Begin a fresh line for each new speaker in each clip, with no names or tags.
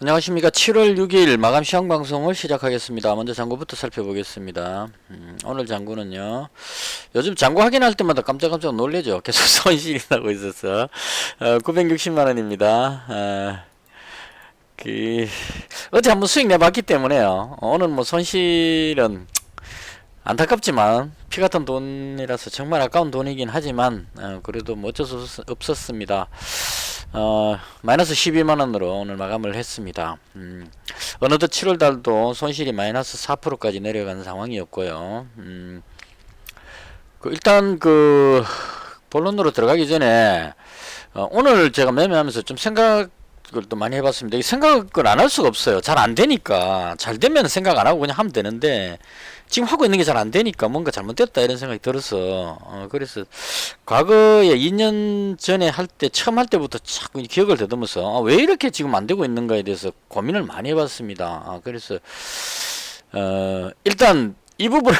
안녕하십니까. 7월 6일 마감 시황 방송을 시작하겠습니다. 먼저 장구부터 살펴보겠습니다. 오늘 장구는요, 요즘 장구 확인할 때마다 깜짝깜짝 놀래죠. 계속 손실이 나고 있어서 960만원입니다. 어제 한번 수익 내봤기 때문에요. 오늘 뭐 손실은 안타깝지만 피같은 돈이라서 정말 아까운 돈이긴 하지만 그래도 뭐 어쩔 수 없었습니다. 마이너스 12만원으로 오늘 마감을 했습니다. 어느덧 7월달도 손실이 마이너스 4%까지 내려간 상황이었고요. 일단 본론으로 들어가기 전에 오늘 제가 매매하면서 좀 생각을 또 많이 해봤습니다. 이 생각을 안 할 수가 없어요. 잘 안 되니까. 잘 되면 생각 안 하고 그냥 하면 되는데 지금 하고 있는 게 잘 안 되니까 뭔가 잘못됐다 이런 생각이 들어서 그래서 과거에 2년 전에 처음 할 때부터 자꾸 기억을 더듬어서 왜 이렇게 지금 안 되고 있는가에 대해서 고민을 많이 해봤습니다. 그래서 일단 이 부분을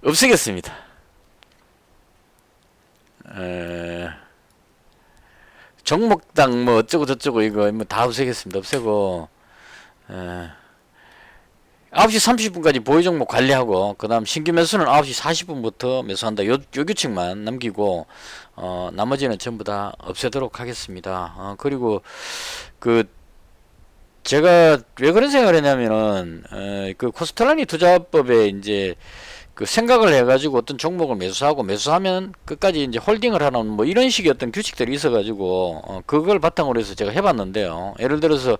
없애겠습니다. 종목당 뭐 어쩌고 저쩌고 이거 뭐 다 없애겠습니다. 없애고 9시 30분까지 보유 종목 관리하고 그 다음 신규 매수는 9시 40분부터 매수한다. 요 규칙만 남기고 나머지는 전부 다 없애도록 하겠습니다. 그리고 제가 왜 그런 생각을 했냐면은 코스트라니 투자법에 이제 생각을 해가지고 어떤 종목을 매수하면 끝까지 이제 홀딩을 하는 뭐 이런 식의 어떤 규칙들이 있어가지고 그걸 바탕으로 해서 제가 해봤는데요. 예를 들어서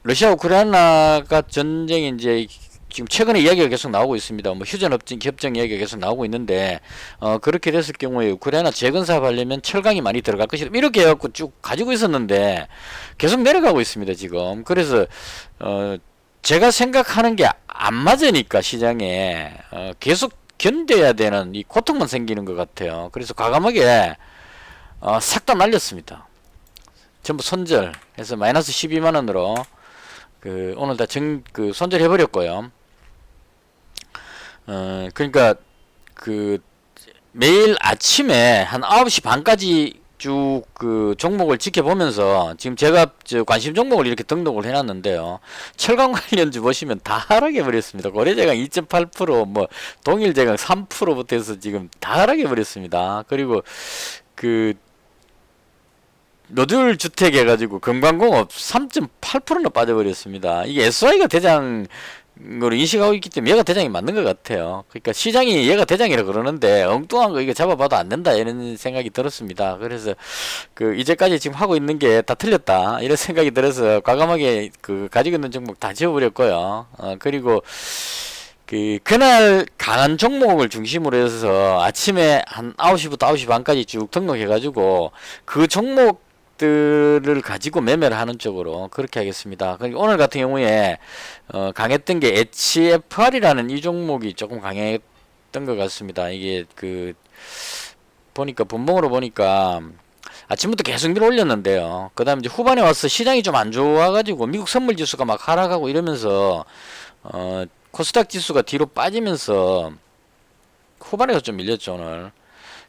러시아 우크라이나가 전쟁이 이제 지금 최근에 이야기가 계속 나오고 있습니다. 뭐 휴전 협정 이야기가 계속 나오고 있는데 그렇게 됐을 경우에 우크라이나 재건 사업하려면 철강이 많이 들어갈 것이다. 이렇게 해갖고 쭉 가지고 있었는데 계속 내려가고 있습니다. 지금. 그래서 제가 생각하는 게 안 맞으니까 시장에 계속 견뎌야 되는 이 고통만 생기는 것 같아요. 그래서 과감하게 싹 다 날렸습니다. 전부 손절해서 마이너스 12만원으로 오늘 다 손절해 버렸고요. 그러니까 매일 아침에 한 9시 반까지 쭉 종목을 지켜보면서 지금 제가 관심 종목을 이렇게 등록을 해놨는데요. 철강 관련주 보시면 다 하락해 버렸습니다. 거래대강 2.8%, 뭐 동일대강 3%부터 해서 지금 다 하락해 버렸습니다. 그리고 노들 주택 해가지고 금강공업 3.8%나 빠져버렸습니다. 이게 SY가 대장으로 인식하고 있기 때문에 얘가 대장이 맞는 것 같아요. 그러니까 시장이 얘가 대장이라 그러는데 엉뚱한 거 이거 잡아봐도 안 된다 이런 생각이 들었습니다. 그래서 이제까지 지금 하고 있는 게 다 틀렸다 이런 생각이 들어서 과감하게 가지고 있는 종목 다 지워버렸고요. 그리고 그날 강한 종목을 중심으로 해서 아침에 한 9시부터 9시 반까지 쭉 등록해가지고 그 종목들을 가지고 매매를 하는 쪽으로 그렇게 하겠습니다. 그리고 오늘 같은 경우에 강했던 게 HFR이라는 이 종목이 조금 강했던 것 같습니다. 이게 보니까 분봉으로 보니까 아침부터 계속 밀어 올렸는데요. 그 다음에 이제 후반에 와서 시장이 좀 안 좋아가지고 미국 선물 지수가 막 하락하고 이러면서 코스닥 지수가 뒤로 빠지면서 후반에 가서 좀 밀렸죠. 오늘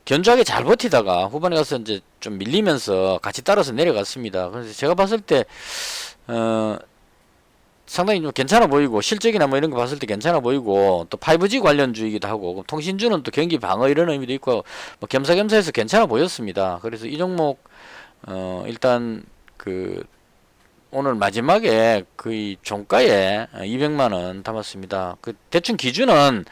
견조하게 잘 버티다가 후반에 가서 이제 좀 밀리면서 같이 따라서 내려갔습니다. 그래서 제가 봤을 때 상당히 좀 괜찮아 보이고 실적이나 뭐 이런 거 봤을 때 괜찮아 보이고 또 5G 관련주이기도 하고 통신주는 또 경기 방어 이런 의미도 있고 뭐 겸사겸사해서 괜찮아 보였습니다. 그래서 이 종목 일단 오늘 마지막에 거의 종가에 200만원 담았습니다. 대충 기준은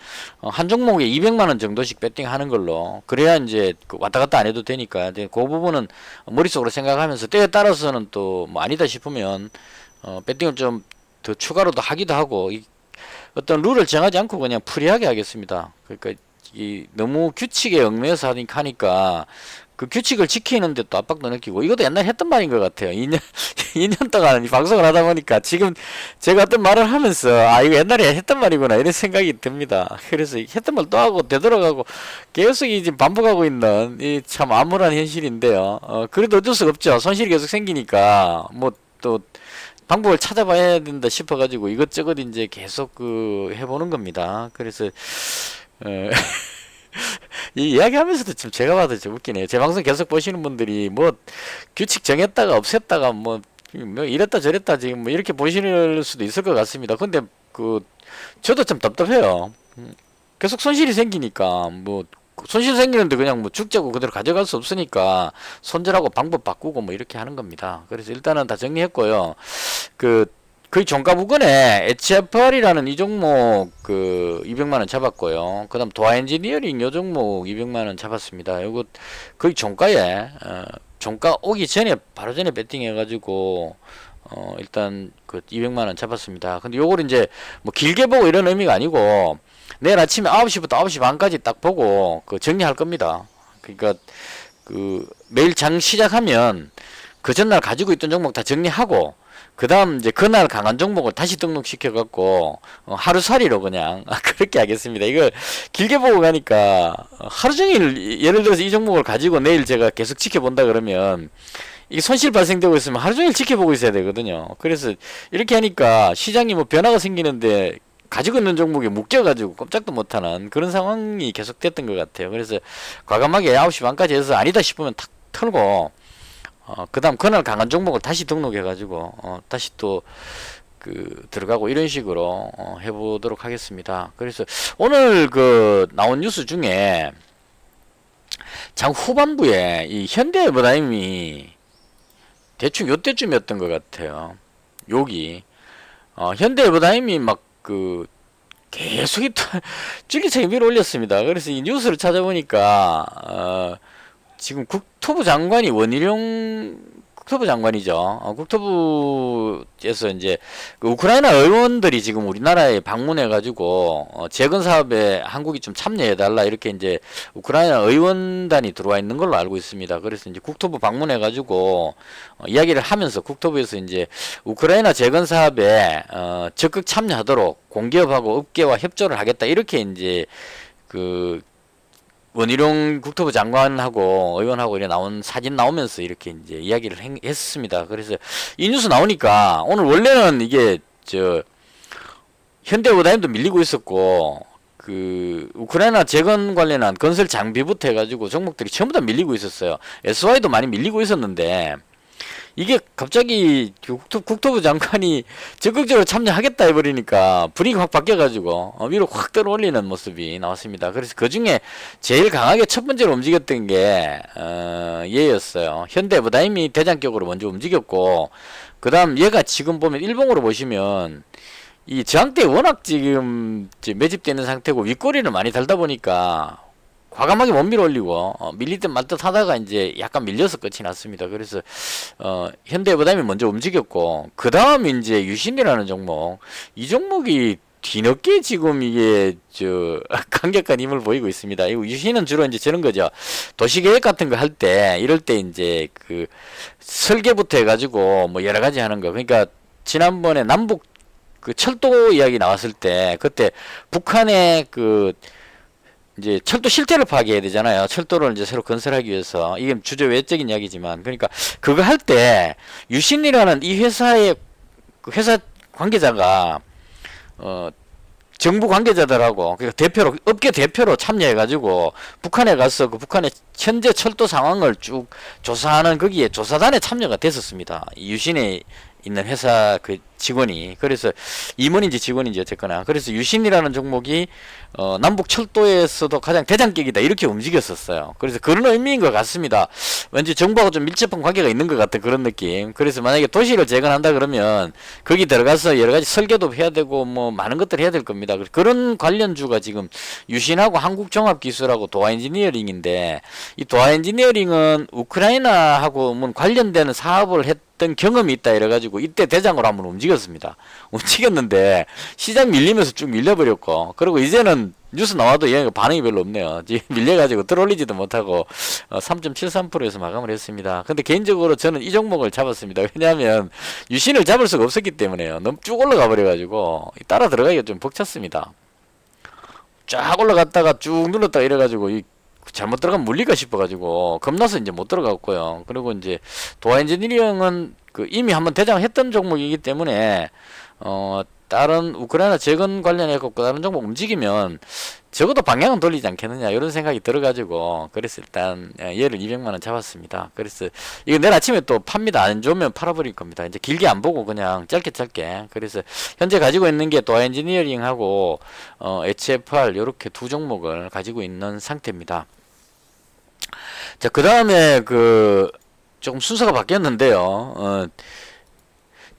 한 종목에 200만원 정도씩 배팅하는 걸로 그래야 이제 왔다 갔다 안 해도 되니까 그 부분은 머릿속으로 생각하면서 때에 따라서는 또 뭐 아니다 싶으면 배팅을 좀 더 추가로도 하기도 하고 어떤 룰을 정하지 않고 그냥 프리하게 하겠습니다. 그러니까 너무 규칙에 얽매여서 하니까 그 규칙을 지키는데 또 압박도 느끼고 이것도 옛날에 했던 말인 것 같아요. 2년 동안 방송을 하다 보니까 지금 제가 어떤 말을 하면서 이거 옛날에 했던 말이구나 이런 생각이 듭니다. 그래서 했던 말 또 하고 되돌아가고 계속 이제 반복하고 있는 이 참 암울한 현실인데요. 그래도 어쩔 수가 없죠. 손실이 계속 생기니까 뭐 또 방법을 찾아봐야 된다 싶어가지고 이것저것 이제 계속 해보는 겁니다. 그래서 이 이야기하면서도 좀 제가 봐도 좀 웃기네요. 제 방송 계속 보시는 분들이 뭐 규칙 정했다가 없앴다가 뭐 이랬다 저랬다 지금 뭐 이렇게 보실 수도 있을 것 같습니다. 근데 그 저도 좀 답답해요. 계속 손실이 생기니까 뭐 손실 생기는데 그냥 뭐 죽자고 그대로 가져갈 수 없으니까 손절하고 방법 바꾸고 뭐 이렇게 하는 겁니다. 그래서 일단은 다 정리했고요. 그 거의 종가 부근에 HFR이라는 이 종목 그 200만 원 잡았고요. 그다음 도화 엔지니어링 요 종목 200만 원 잡았습니다. 요거 거의 종가에 종가 오기 전에 바로 전에 베팅해 가지고 일단 그 200만 원 잡았습니다. 근데 요걸 이제 뭐 길게 보고 이런 의미가 아니고 내일 아침에 9시부터 9시 반까지 딱 보고 그 정리할 겁니다. 그러니까 그 매일 장 시작하면 그 전날 가지고 있던 종목 다 정리하고 그 다음 이제 그날 강한 종목을 다시 등록시켜 갖고 하루살이로 그냥 그렇게 하겠습니다. 이거 길게 보고 가니까 하루 종일 예를 들어서 이 종목을 가지고 내일 제가 계속 지켜본다 그러면 이게 손실 발생되고 있으면 하루 종일 지켜보고 있어야 되거든요. 그래서 이렇게 하니까 시장이 뭐 변화가 생기는데 가지고 있는 종목에 묶여가지고 꼼짝도 못하는 그런 상황이 계속됐던 것 같아요. 그래서 과감하게 9시 반까지 해서 아니다 싶으면 탁 털고 그 다음 그날 강한 종목을 다시 등록해가지고 다시 또 그 들어가고 이런 식으로 해보도록 하겠습니다. 그래서 오늘 그 나온 뉴스 중에 장 후반부에 이 현대해버다임이 대충 요때쯤이었던 것 같아요. 여기 현대해버다임이 막 그 계속 줄기차게 밀어 올렸습니다. 그래서 이 뉴스를 찾아보니까 지금 국토부 장관이 원희룡 국토부 장관이죠. 국토부에서 이제 그 우크라이나 의원들이 지금 우리나라에 방문해가지고 재건 사업에 한국이 좀 참여해달라 이렇게 이제 우크라이나 의원단이 들어와 있는 걸로 알고 있습니다. 그래서 이제 국토부 방문해가지고 이야기를 하면서 국토부에서 이제 우크라이나 재건 사업에 적극 참여하도록 공기업하고 업계와 협조를 하겠다 이렇게 이제 그 원희룡 국토부 장관하고 의원하고 이렇게 나온 사진 나오면서 이렇게 이제 이야기를 했습니다. 그래서 이 뉴스 나오니까 오늘 원래는 이게 저 현대해버다임도 밀리고 있었고 그 우크라이나 재건 관련한 건설 장비부터 해가지고 종목들이 전부 다 밀리고 있었어요. SY도 많이 밀리고 있었는데 이게 갑자기 국토부 장관이 적극적으로 참여하겠다 해버리니까 분위기가 확 바뀌어가지고 위로 확 끌어올리는 모습이 나왔습니다. 그래서 그 중에 제일 강하게 첫 번째로 움직였던 게 얘였어요. 현대해버다임이 대장격으로 먼저 움직였고 그 다음 얘가 지금 보면 일봉으로 보시면 이 저항대에 워낙 지금 매집되는 상태고 윗꼬리를 많이 달다 보니까 과감하게 못 밀어 올리고 밀릴 듯 말 듯 하다가 이제 약간 밀려서 끝이 났습니다. 그래서 현대해버다임이 먼저 움직였고 그 다음 이제 유신이라는 종목 이 종목이 뒤늦게 지금 이게 강력한 힘을 보이고 있습니다. 이 유신은 주로 이제 저런 거죠. 도시계획 같은 거 할 때 이럴 때 이제 그 설계부터 해가지고 뭐 여러 가지 하는 거. 그러니까 지난번에 남북 그 철도 이야기 나왔을 때 그때 북한의 그 이제 철도 실태를 파악해야 되잖아요. 철도를 이제 새로 건설하기 위해서 이게 주저 외적인 이야기지만 그러니까 그거 할 때 유신이라는 이 회사의 그 회사 관계자가 정부 관계자들하고 그러니까 대표로 업계 대표로 참여해가지고 북한에 가서 그 북한의 현재 철도 상황을 쭉 조사하는 거기에 조사단에 참여가 됐었습니다. 이 유신에 있는 회사 그 직원이 그래서 임원인지 직원인지 어쨌거나 그래서 유신이라는 종목이 남북 철도에서도 가장 대장격이다 이렇게 움직였었어요. 그래서 그런 의미인 것 같습니다. 왠지 정부하고 좀 밀접한 관계가 있는 것 같은 그런 느낌. 그래서 만약에 도시를 재건한다 그러면 거기 들어가서 여러 가지 설계도 해야 되고 뭐 많은 것들 해야 될 겁니다. 그런 관련주가 지금 유신하고 한국종합기술하고 도화엔지니어링인데 이 도화엔지니어링은 우크라이나하고 뭐 관련되는 사업을 했던 경험이 있다 이래가지고 이때 대장으로 한번 움직였습니다. 움직였는데 시장 밀리면서 쭉 밀려버렸고 그리고 이제는 뉴스 나와도 얘가 반응이 별로 없네요. 지금 밀려가지고 들어올리지도 못하고 3.73%에서 마감을 했습니다. 근데 개인적으로 저는 이 종목을 잡았습니다. 왜냐하면 유신을 잡을 수가 없었기 때문에요. 너무 쭉 올라가 버려가지고 따라 들어가기가 좀 벅찼습니다. 쫙 올라갔다가 쭉 눌렀다가 이래가지고 잘못 들어가면 물릴까 싶어가지고 겁나서 이제 못 들어갔고요. 그리고 이제 도화 엔지니어링은 그 이미 한번 대장했던 종목이기 때문에 다른 우크라이나 재건 관련해서 다른 종목 움직이면 적어도 방향은 돌리지 않겠느냐 이런 생각이 들어가지고 그래서 일단 얘를 200만원 잡았습니다. 그래서 이거 내일 아침에 또 팝니다. 안 좋으면 팔아버릴 겁니다. 이제 길게 안 보고 그냥 짧게 그래서 현재 가지고 있는 게 도화 엔지니어링하고 HFR 요렇게 두 종목을 가지고 있는 상태입니다. 자, 그 다음에 조금 순서가 바뀌었는데요.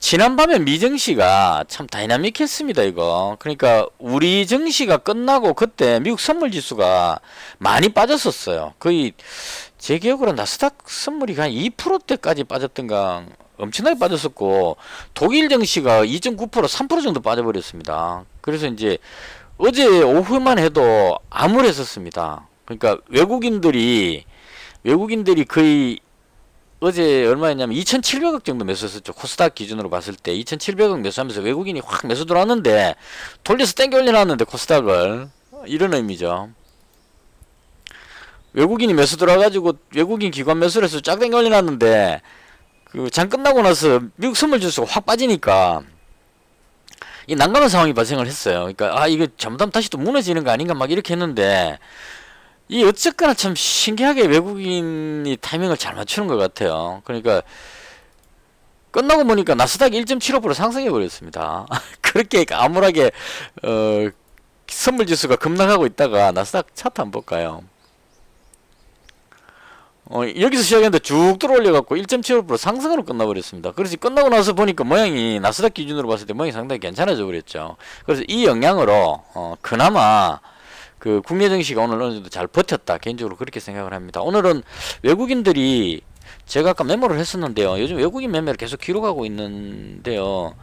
지난밤에 미증시가 참 다이나믹했습니다, 이거. 그러니까, 우리 증시가 끝나고 그때 미국 선물 지수가 많이 빠졌었어요. 거의, 제 기억으로 나스닥 선물이 한 2%대까지 빠졌던가 엄청나게 빠졌었고, 독일 증시가 2.9%, 3% 정도 빠져버렸습니다. 그래서 이제, 어제 오후만 해도 암울했었습니다. 그러니까, 외국인들이 거의 어제 얼마였냐면 2,700억 정도 매수했었죠. 코스닥 기준으로 봤을 때 2,700억 매수하면서 외국인이 확 매수 들어왔는데 돌려서 땡겨 올려놨는데 코스닥을 이런 의미죠. 외국인이 매수 들어와가지고 외국인 기관 매수를 해서 쫙 땡겨 올려놨는데 장 끝나고 나서 미국 선물 지수가 확 빠지니까 이 난감한 상황이 발생을 했어요. 그러니까 이거 잘못하면 다시 또 무너지는 거 아닌가 막 이렇게 했는데 이 어쨌거나 참 신기하게 외국인이 타이밍을 잘 맞추는 것 같아요. 그러니까 끝나고 보니까 나스닥이 1.75% 상승해 버렸습니다. 그렇게 암울하게 선물 지수가 급락하고 있다가 나스닥 차트 한번 볼까요? 여기서 시작했는데 쭉 들어올려 갖고 1.75% 상승으로 끝나버렸습니다. 그래서 끝나고 나서 보니까 모양이 나스닥 기준으로 봤을 때 모양이 상당히 괜찮아져 버렸죠. 그래서 이 영향으로 그나마 국내 증시가 오늘 어느 정도 잘 버텼다. 개인적으로 그렇게 생각을 합니다. 오늘은 외국인들이 제가 아까 메모를 했었는데요. 요즘 외국인 매매를 계속 기록하고 있는데요.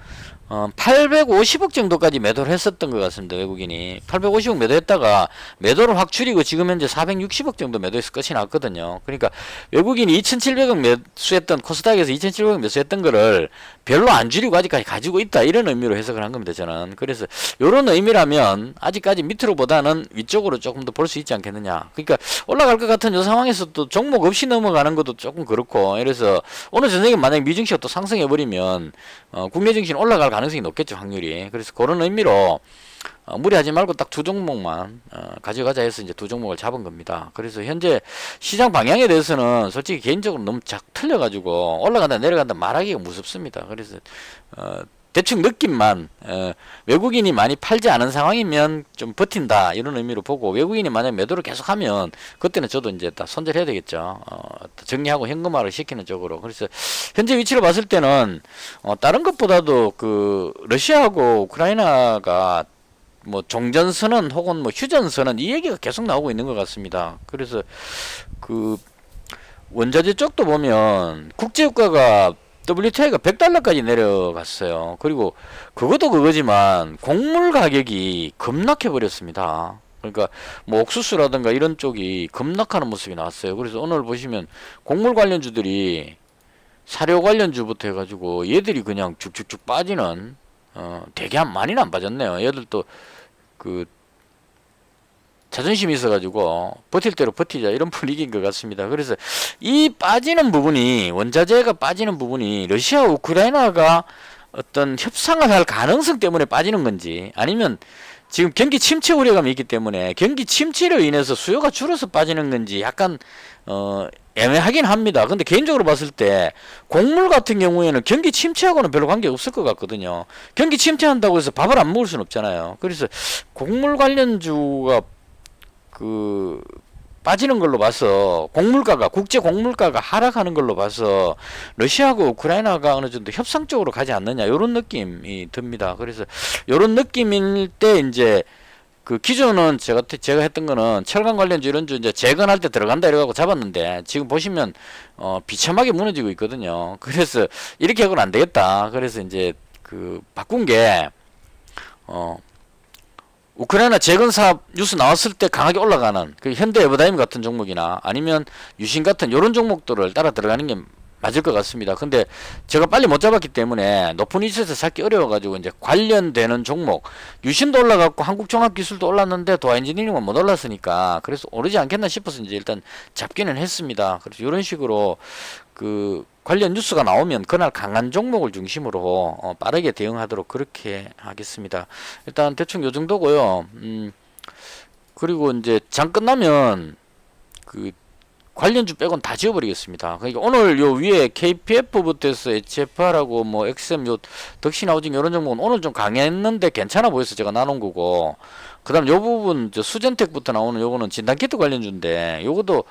850억 정도까지 매도를 했었던 것 같습니다. 외국인이 850억 매도했다가 매도를 확 줄이고 지금 현재 460억 정도 매도해서 끝이 났거든요. 그러니까 외국인이 2,700억 매수했던 코스닥에서 2,700억 매수했던 거를 별로 안 줄이고 아직까지 가지고 있다 이런 의미로 해석을 한 겁니다. 저는 그래서 이런 의미라면 아직까지 밑으로보다는 위쪽으로 조금 더 볼 수 있지 않겠느냐. 그러니까 올라갈 것 같은 이 상황에서 또 종목 없이 넘어가는 것도 조금 그렇고 그래서 오늘 저녁에 만약 미증시가 또 상승해 버리면 국내 증시는 올라갈 가능성이 높겠죠, 확률이. 그래서 그런 의미로 무리하지 말고 딱 두 종목만 가져가자 해서 이제 두 종목을 잡은 겁니다. 그래서 현재 시장 방향에 대해서는 솔직히 개인적으로 너무 틀려가지고 올라간다 내려간다 말하기가 무섭습니다. 그래서 대충 느낌만 외국인이 많이 팔지 않은 상황이면 좀 버틴다 이런 의미로 보고 외국인이 만약 매도를 계속하면 그때는 저도 이제 다 손절해야 되겠죠. 정리하고 현금화를 시키는 쪽으로. 그래서 현재 위치를 봤을 때는 다른 것보다도 러시아하고 우크라이나가 뭐 종전선언 혹은 뭐 휴전선언 이 얘기가 계속 나오고 있는 것 같습니다. 그래서 원자재 쪽도 보면 국제유가가 WTI가 100달러까지 내려갔어요. 그리고 그것도 그거지만 곡물 가격이 급락해 버렸습니다. 그러니까 뭐 옥수수라든가 이런 쪽이 급락하는 모습이 나왔어요. 그래서 오늘 보시면 곡물 관련주들이 사료 관련주부터 해가지고 얘들이 그냥 쭉쭉쭉 빠지는 되게 많이는 안 빠졌네요. 얘들도 자존심이 있어가지고 버틸 대로 버티자 이런 분위기인 것 같습니다. 그래서 이 빠지는 부분이 원자재가 빠지는 부분이 러시아 우크라이나가 어떤 협상을 할 가능성 때문에 빠지는 건지 아니면 지금 경기 침체 우려감이 있기 때문에 경기 침체로 인해서 수요가 줄어서 빠지는 건지 약간 애매하긴 합니다. 근데 개인적으로 봤을 때 곡물 같은 경우에는 경기 침체하고는 별로 관계 없을 것 같거든요. 경기 침체한다고 해서 밥을 안 먹을 수는 없잖아요. 그래서 곡물 관련주가 빠지는 걸로 봐서 국제 곡물가가 하락하는 걸로 봐서 러시아하고 우크라이나가 어느 정도 협상 쪽으로 가지 않느냐 이런 느낌이 듭니다. 그래서 이런 느낌일 때 이제 기존은 제가 했던 거는 철강 관련주 이런 주 이제 재건할 때 들어간다 이래갖고 잡았는데 지금 보시면 비참하게 무너지고 있거든요. 그래서 이렇게 하고는 안 되겠다. 그래서 이제 바꾼 게 우크라이나 재건 사업 뉴스 나왔을 때 강하게 올라가는 현대 에버다임 같은 종목이나 아니면 유신 같은 이런 종목들을 따라 들어가는 게 맞을 것 같습니다. 근데 제가 빨리 못 잡았기 때문에 높은 위치에서 찾기 어려워가지고 이제 관련되는 종목 유신도 올라갔고 한국종합기술도 올랐는데 도화엔지니어링은 못 올랐으니까 그래서 오르지 않겠나 싶어서 이제 일단 잡기는 했습니다. 그래서 이런 식으로 그 관련 뉴스가 나오면 그날 강한 종목을 중심으로 빠르게 대응하도록 그렇게 하겠습니다. 일단 대충 요 정도고요. 그리고 이제 장 끝나면 그 관련주 빼곤 다 지워버리겠습니다. 그러니까 오늘 요 위에 KPF부터 해서 HFR하고 뭐 XM 요 덕신하우징 이런 종목은 오늘 좀 강했는데 괜찮아 보여서 제가 나눈 거고, 그 다음 요 부분 수젠텍부터 나오는 요거는 진단키트 관련주인데 요것도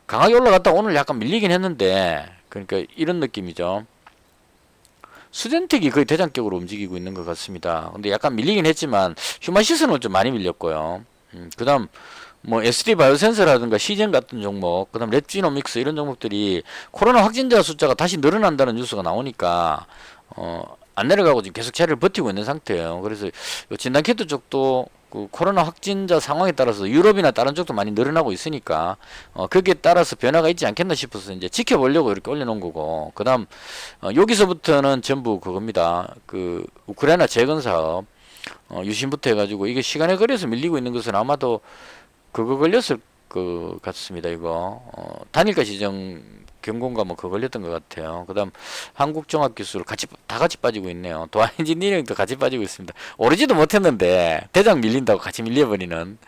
강하게 올라갔다 오늘 약간 밀리긴 했는데, 그러니까 이런 느낌이죠. 수젠텍이 거의 대장격으로 움직이고 있는 것 같습니다. 근데 약간 밀리긴 했지만 휴마시스는 좀 많이 밀렸고요. 그 다음 뭐 SD 바이오센서라든가 시젠 같은 종목, 그 다음 랩지노믹스 이런 종목들이 코로나 확진자 숫자가 다시 늘어난다는 뉴스가 나오니까 안 내려가고 지금 계속 자리를 버티고 있는 상태예요. 그래서 요 진단키트 쪽도 그 코로나 확진자 상황에 따라서 유럽이나 다른 쪽도 많이 늘어나고 있으니까 거기에 따라서 변화가 있지 않겠나 싶어서 이제 지켜보려고 이렇게 올려놓은 거고, 그 다음 여기서부터는 전부 그겁니다. 그 우크라이나 재건 사업 유신부터 해가지고 이게 시간에 걸려서 밀리고 있는 것은 아마도 그거 걸렸을 것 같습니다. 이거 단일가 지정 경고인가 뭐 그거 걸렸던 것 같아요. 그 다음 한국종합기술 다 같이 빠지고 있네요. 도안엔지니어링도 같이 빠지고 있습니다. 오르지도 못했는데 대장 밀린다고 같이 밀려버리는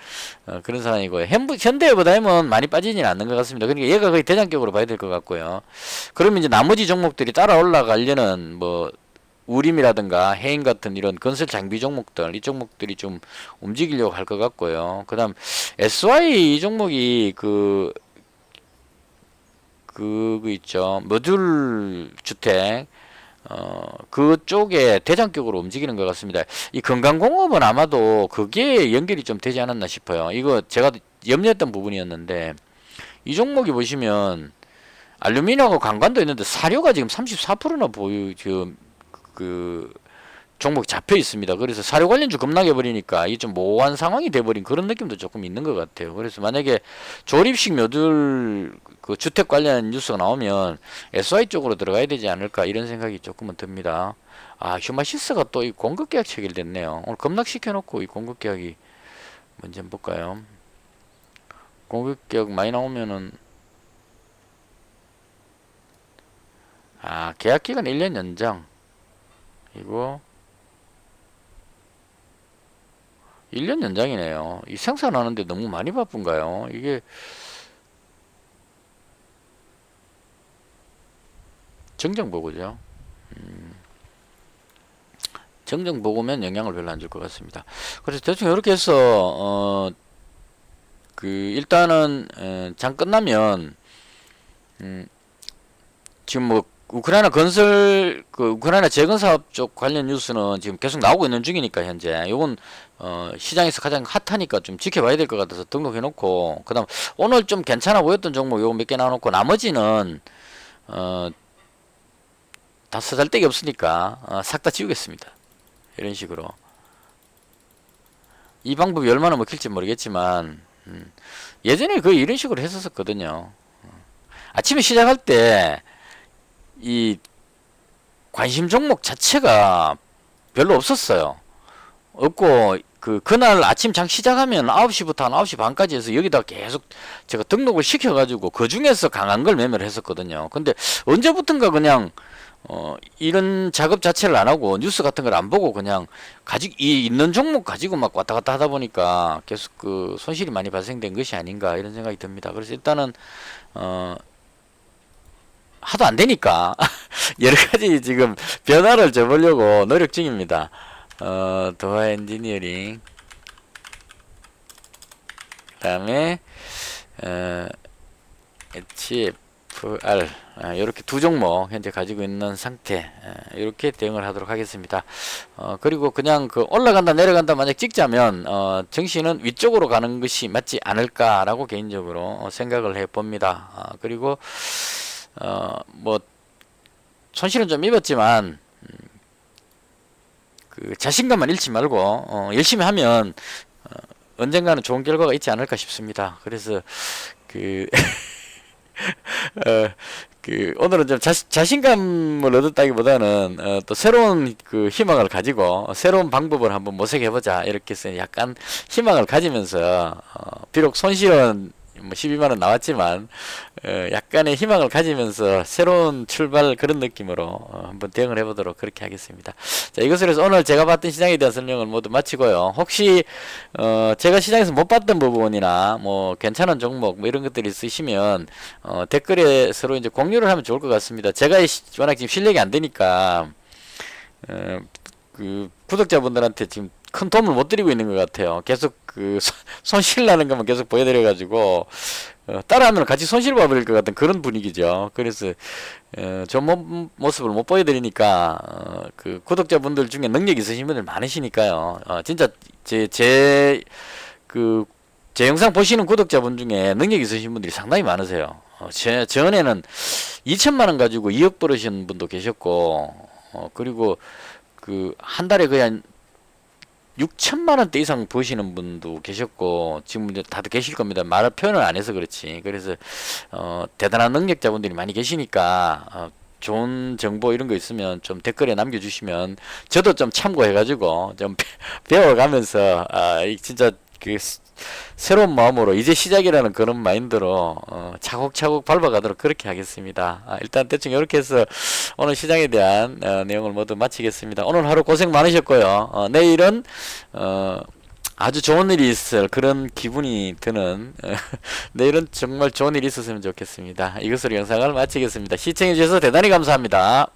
그런 상황이고, 현대해보다는 많이 빠지지는 않는 것 같습니다. 그러니까 얘가 거의 대장격으로 봐야 될 것 같고요. 그러면 이제 나머지 종목들이 따라 올라가려는 뭐 우림이라든가 해인 같은 이런 건설 장비 종목들, 이 종목들이 좀 움직이려고 할 것 같고요. 그 다음 SY 이 종목이 그거 있죠. 모듈 주택 그쪽에 대장격으로 움직이는 것 같습니다. 이 건강공업은 아마도 그게 연결이 좀 되지 않았나 싶어요. 이거 제가 염려했던 부분이었는데, 이 종목이 보시면 알루미늄하고 강관도 있는데 사료가 지금 34%나 지금 그 종목이 잡혀 있습니다. 그래서 사료 관련주 급락해 버리니까 이 좀 모호한 상황이 돼 버린 그런 느낌도 조금 있는 것 같아요. 그래서 만약에 조립식 모듈 그 주택 관련 뉴스가 나오면 SY 쪽으로 들어가야 되지 않을까 이런 생각이 조금은 듭니다. 아, 휴마시스가 또 이 공급 계약 체결됐네요. 오늘 급락시켜 놓고 이 공급 계약이 먼저 한번 볼까요? 공급 계약 많이 나오면은 계약 기간 1년 연장, 이거 1년 연장이네요. 이 생산하는데 너무 많이 바쁜가요? 이게 정정보고죠. 정정보고면 영향을 별로 안 줄 것 같습니다. 그래서 대충 이렇게 해서 일단은 장 끝나면 지금 뭐 우크라이나 우크라이나 재건 사업 쪽 관련 뉴스는 지금 계속 나오고 있는 중이니까 현재 요건 시장에서 가장 핫하니까 좀 지켜봐야 될 것 같아서 등록해 놓고, 그다음 오늘 좀 괜찮아 보였던 종목 요거 몇 개 나눠놓고 나머지는 다 쓰잘데기 없으니까 싹 다 지우겠습니다. 이런 식으로. 이 방법이 얼마나 먹힐지 모르겠지만 예전에 거의 이런 식으로 했었거든요. 아침에 시작할 때 이 관심 종목 자체가 별로 없었어요. 없고 그날 아침 장 시작하면 9시부터 한 9시 반까지 해서 여기다 계속 제가 등록을 시켜가지고 그 중에서 강한 걸 매매를 했었거든요. 근데 언제부턴가 그냥 이런 작업 자체를 안 하고 뉴스 같은 걸 안 보고 그냥 있는 종목 가지고 막 왔다 갔다 하다 보니까 계속 그 손실이 많이 발생된 것이 아닌가 이런 생각이 듭니다. 그래서 일단은 하도 안 되니까 여러 가지 지금 변화를 줘보려고 노력 중입니다. 도하 엔지니어링, 그 다음에 HFR 이렇게 두 종목 현재 가지고 있는 상태, 이렇게 대응을 하도록 하겠습니다. 그리고 그냥 올라간다 내려간다 만약 찍자면 정시는 위쪽으로 가는 것이 맞지 않을까라고 개인적으로 생각을 해봅니다. 그리고 뭐 손실은 좀 입었지만 자신감만 잃지 말고 열심히 하면 언젠가는 좋은 결과가 있지 않을까 싶습니다. 그래서 오늘은 좀 자신감을 얻었다기보다는 또 새로운 희망을 가지고 새로운 방법을 한번 모색해보자 이렇게 해서 약간 희망을 가지면서 비록 손실은 뭐 12만 원 나왔지만 약간의 희망을 가지면서 새로운 출발 그런 느낌으로 한번 대응을 해보도록 그렇게 하겠습니다. 자, 이것으로 해서 오늘 제가 봤던 시장에 대한 설명을 모두 마치고요. 혹시 제가 시장에서 못 봤던 부분이나 뭐 괜찮은 종목 뭐 이런 것들이 있으시면 댓글에 서로 이제 공유를 하면 좋을 것 같습니다. 제가 워낙 지금 실력이 안 되니까 그 구독자분들한테 지금 큰 도움을 못 드리고 있는 것 같아요. 계속 그 손실 나는 것만 계속 보여드려가지고 따라하면 같이 손실 봐버릴 것 같은 그런 분위기죠. 그래서 좋은 모습을 못 보여드리니까 그 구독자분들 중에 능력 있으신 분들 많으시니까요. 진짜 제 영상 보시는 구독자분 중에 능력 있으신 분들이 상당히 많으세요. 전에는 2천만 원 가지고 2억 벌으신 분도 계셨고 그리고 그 한 달에 거의 한 6천만 원대 이상 버시는 분도 계셨고 지금 이제 다들 계실 겁니다. 말 표현을 안 해서 그렇지. 그래서 대단한 능력자분들이 많이 계시니까 좋은 정보 이런 거 있으면 좀 댓글에 남겨주시면 저도 좀 참고해가지고 좀 배워가면서 진짜 그 새로운 마음으로 이제 시작이라는 그런 마인드로 차곡차곡 밟아가도록 그렇게 하겠습니다. 일단 대충 이렇게 해서 오늘 시장에 대한 내용을 모두 마치겠습니다. 오늘 하루 고생 많으셨고요. 내일은 아주 좋은 일이 있을 그런 기분이 드는 내일은 정말 좋은 일이 있었으면 좋겠습니다. 이것으로 영상을 마치겠습니다. 시청해주셔서 대단히 감사합니다.